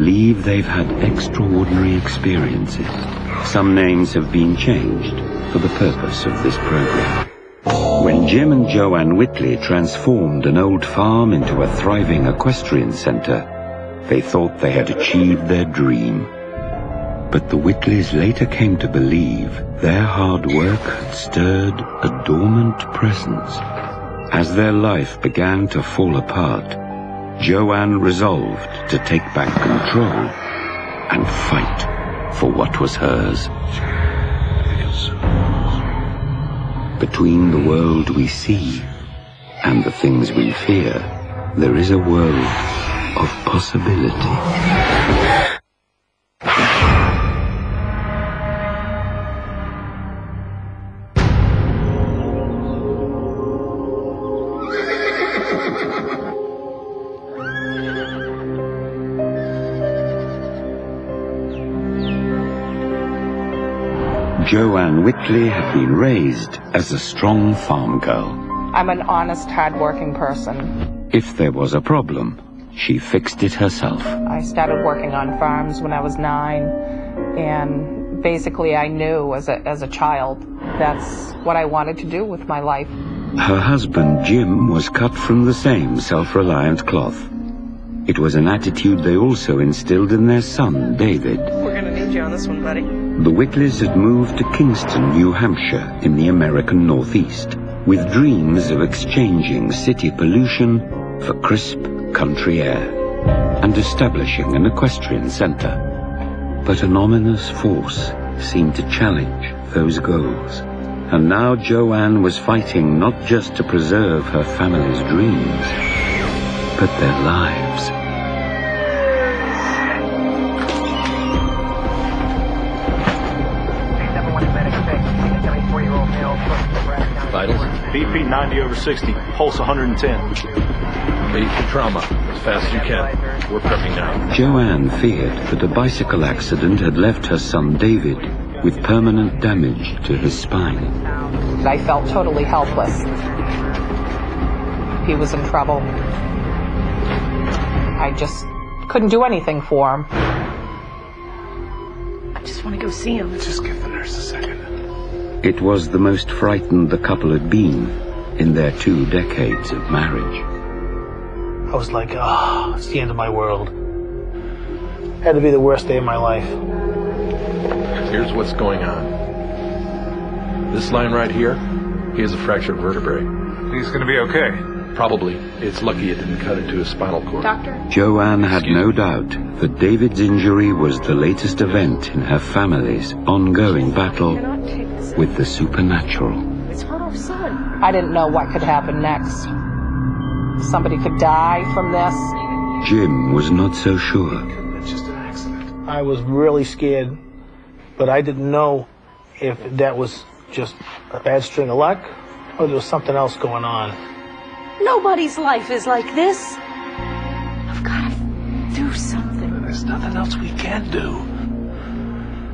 believe they've had extraordinary experiences. Some names have been changed for the purpose of this program. When Jim and Joanne Whitley transformed an old farm into a thriving equestrian center, they thought they had achieved their dream. But the Whitleys later came to believe their hard work had stirred a dormant presence. As their life began to fall apart, Joanne resolved to take back control and fight for what was hers. Between the world we see and the things we fear, there is a world of possibility. Joanne Whitley had been raised as a strong farm girl. I'm an honest, hard-working person. If there was a problem, she fixed it herself. I started working on farms when I was 9, and basically I knew as a child that's what I wanted to do with my life. Her husband, Jim, was cut from the same self-reliant cloth. It was an attitude they also instilled in their son, David. We're gonna need you on this one, buddy. The Whitleys had moved to Kingston, New Hampshire, in the American Northeast, with dreams of exchanging city pollution for crisp country air and establishing an equestrian center. But an ominous force seemed to challenge those goals. And now Joanne was fighting not just to preserve her family's dreams, but their lives. Vitals? BP 90/60, pulse 110. Lead to trauma as fast as you can. We're prepping now. Joanne feared that a bicycle accident had left her son David with permanent damage to his spine. I felt totally helpless. He was in trouble. I just couldn't do anything for him. I just want to go see him. Just give the nurse a second. It was the most frightened the couple had been in their 2 decades of marriage. I was like, oh, it's the end of my world. Had to be the worst day of my life. Here's what's going on. This line right here, he has a fractured vertebrae. He's gonna be okay. Probably. It's lucky it didn't cut into his spinal cord. Doctor? Joanne had no doubt that David's injury was the latest event in her family's ongoing battle with the supernatural. It's our son. I didn't know what could happen next. Somebody could die from this. Jim was not so sure. It's just an accident. I was really scared, but I didn't know if that was just a bad string of luck or there was something else going on. Nobody's life is like this. I've got to do something. There's nothing else we can do.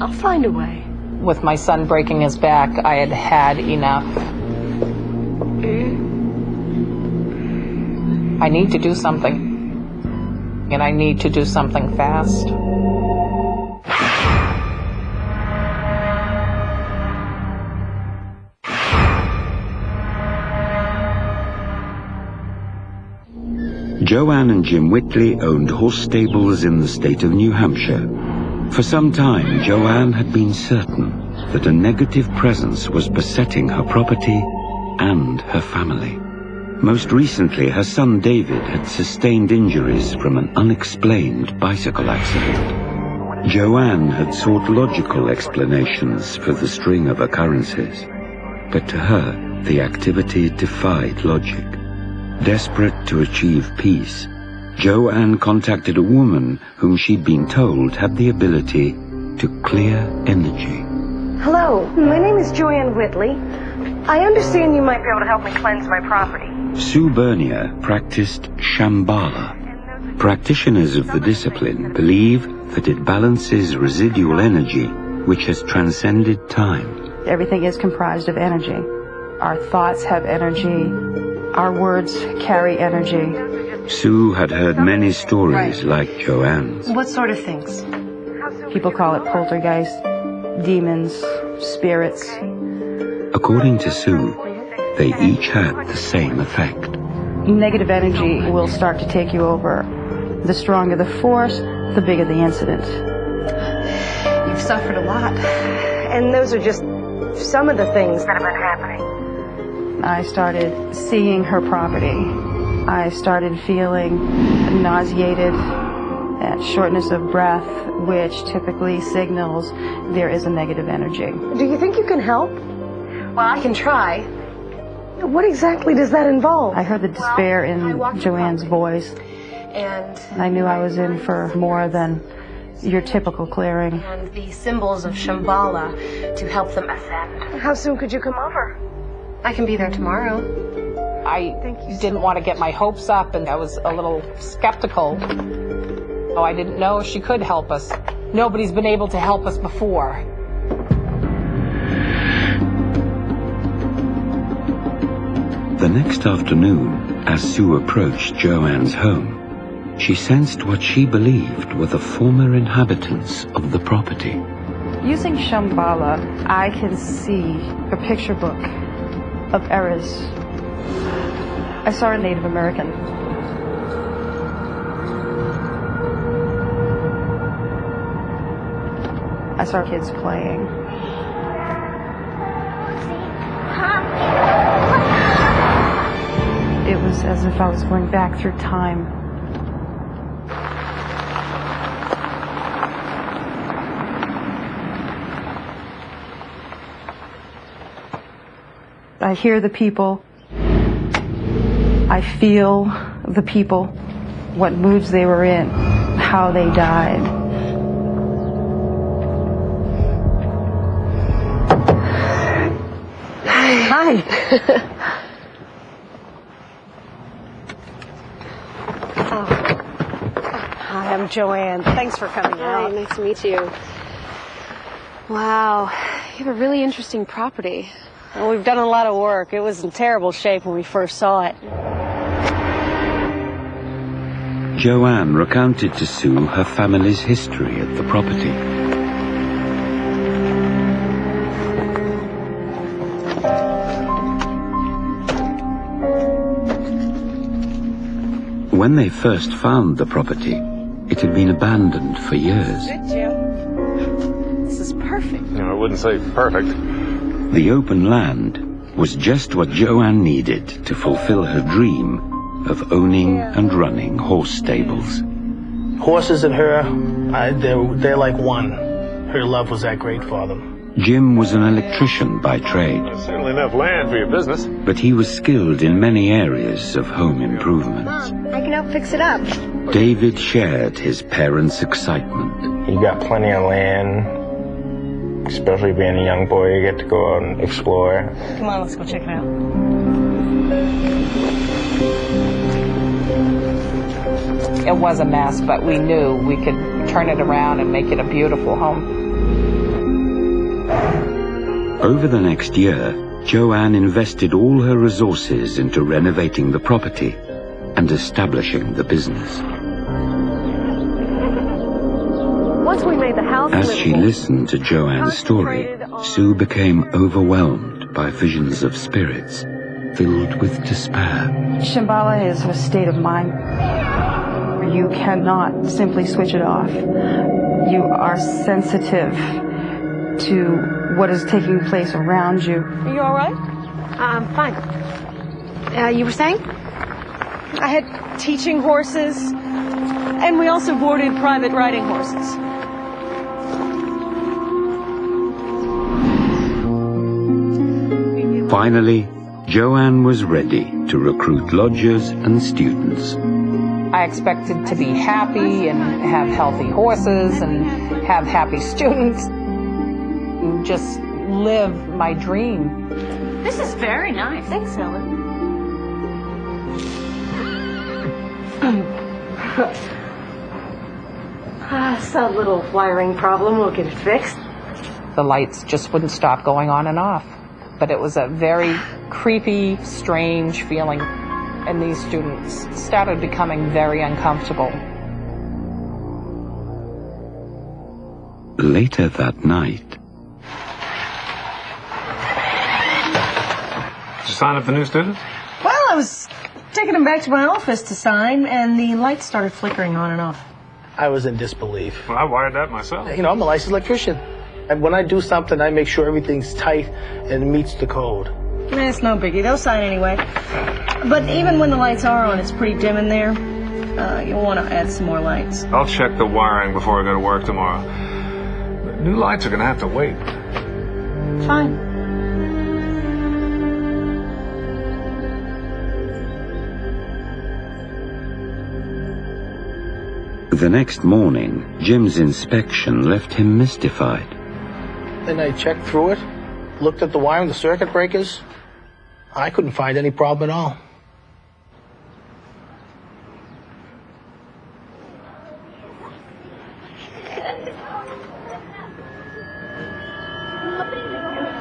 I'll find a way. With my son breaking his back, I had had enough. I need to do something. And I need to do something fast. Joanne and Jim Whitley owned horse stables in the state of New Hampshire. For some time, Joanne had been certain that a negative presence was besetting her property and her family. Most recently, her son David had sustained injuries from an unexplained bicycle accident. Joanne had sought logical explanations for the string of occurrences, but to her, the activity defied logic. Desperate to achieve peace, Joanne contacted a woman whom she'd been told had the ability to clear energy. Hello, my name is Joanne Whitley. I understand you might be able to help me cleanse my property. Sue Bernier practiced Shambhala. Practitioners of the discipline believe that it balances residual energy which has transcended time. Everything is comprised of energy. Our thoughts have energy. Our words carry energy. Sue had heard many stories like Joanne's. What sort of things? People call it poltergeist, demons, spirits. According to Sue, they each had the same effect. Negative energy will start to take you over. The stronger the force, the bigger the incident. You've suffered a lot. And those are just some of the things that have been happening. I started seeing her property. I started feeling nauseated and shortness of breath, which typically signals there is a negative energy. Do you think you can help? Well, I can try. What exactly does that involve? I heard the despair in Joanne's voice. And I knew I was in for more than your typical clearing. And the symbols of Shambhala to help them ascend. How soon could you come over? I can be there tomorrow. I didn't want to get my hopes up, and I was a little skeptical. Oh, I didn't know if she could help us. Nobody's been able to help us before. The next afternoon, as Sue approached Joanne's home, she sensed what she believed were the former inhabitants of the property. Using Shambhala, I can see a picture book of errors. I saw a Native American. I saw kids playing. It was as if I was going back through time. I hear the people. I feel the people, what moods they were in, how they died. Hi. Hi, I'm Joanne. Thanks for coming out. Hi, nice to meet you. Wow, you have a really interesting property. Well, we've done a lot of work. It was in terrible shape when we first saw it. Joanne recounted to Sue her family's history at the property. When they first found the property, it had been abandoned for years. Good, Jim. This is perfect. No, I wouldn't say perfect. The open land was just what Joanne needed to fulfill her dream of owning and running horse stables. Horses and her, they're like one. Her love was that great for them. Jim was an electrician by trade, There's certainly enough land for your business. but he was skilled in many areas of home improvements. I can help fix it up. David shared his parents' excitement. You got plenty of land, especially being a young boy, you get to go out and explore. Come on, let's go check it out. It was a mess, but we knew we could turn it around and make it a beautiful home. Over the next year, Joanne invested all her resources into renovating the property and establishing the business. Once we made the house As she livable, listened to Joanne's story, Sue became overwhelmed by visions of spirits filled with despair. Shambhala is a state of mind. You cannot simply switch it off. You are sensitive to what is taking place around you. Are you all right? Fine. You were saying? I had teaching horses, and we also boarded private riding horses. Finally, Joanne was ready to recruit lodgers and students. I expected to be happy and have healthy horses and have happy students and just live my dream. This is very nice. Thanks, Ellen. It's a little wiring problem. We'll get it fixed. The lights just wouldn't stop going on and off. But it was a very creepy, strange feeling. and these students started becoming very uncomfortable. Later that night, Did you sign up the new students? Well, I was taking them back to my office to sign, and the lights started flickering on and off. I was in disbelief. Well, I wired that myself. You know, I'm a licensed electrician. And when I do something, I make sure everything's tight and meets the code. It's no biggie. They'll sign anyway. But even when the lights are on, it's pretty dim in there. You'll want to add some more lights. I'll check the wiring before I go to work tomorrow. The new lights are going to have to wait. Fine. the next morning, Jim's inspection left him mystified. Then I checked through it, looked at the wiring, the circuit breakers. I couldn't find any problem at all.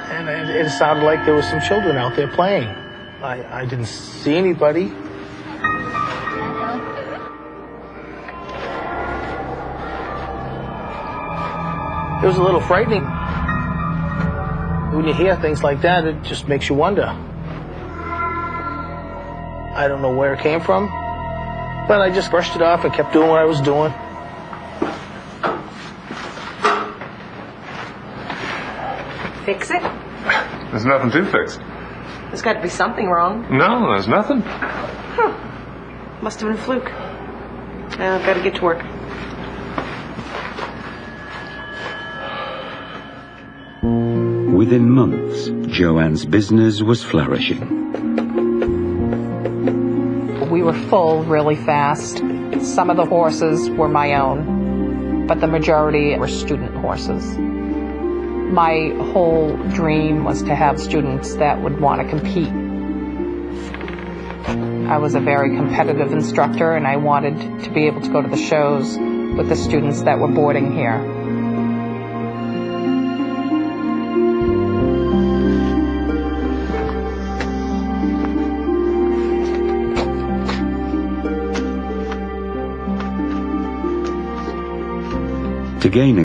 And it sounded like there was some children out there playing. I didn't see anybody. It was a little frightening. When you hear things like that, it just makes you wonder. I don't know where it came from, but I just brushed it off and kept doing what I was doing. Fix it? There's nothing to fix. There's got to be something wrong. No, there's nothing. Must have been a fluke. Now I've got to get to work. Within months, Joanne's business was flourishing. We were full really fast. Some of the horses were my own, but the majority were student horses. My whole dream was to have students that would want to compete. I was a very competitive instructor, and I wanted to be able to go to the shows with the students that were boarding here. To gain